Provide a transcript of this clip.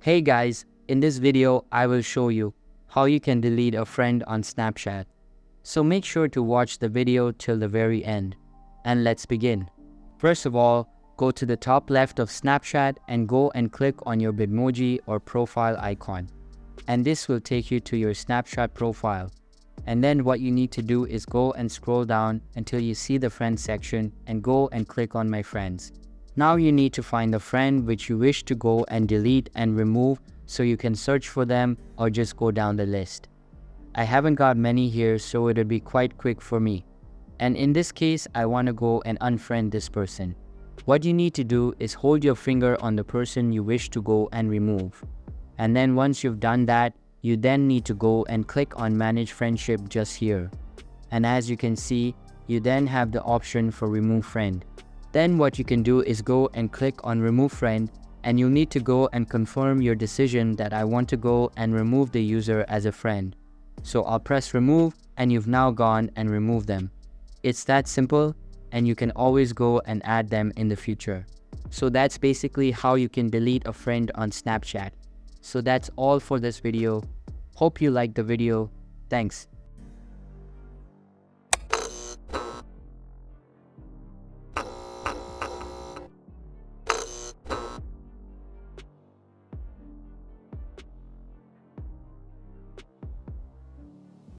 Hey guys, in this video I will show you how you can delete a friend on Snapchat. So make sure to watch the video till the very end. And let's begin. First of all, go to the top left of Snapchat and go and click on your Bitmoji or profile icon. And this will take you to your Snapchat profile. And then what you need to do is go and scroll down until you see the friends section and go and click on my friends. Now you need to find the friend which you wish to go and delete and remove so you can search for them or just go down the list. I haven't got many here, so it'll be quite quick for me. And in this case, I want to go and unfriend this person. What you need to do is hold your finger on the person you wish to go and remove. And then once you've done that, you then need to go and click on Manage Friendship just here. And as you can see, you then have the option for Remove Friend. Then what you can do is go and click on Remove Friend, and you'll need to go and confirm your decision that I want to go and remove the user as a friend. So I'll press remove and you've now gone and removed them. It's that simple, and you can always go and add them in the future. So that's basically how you can delete a friend on Snapchat. So that's all for this video. Hope you liked the video. Thanks.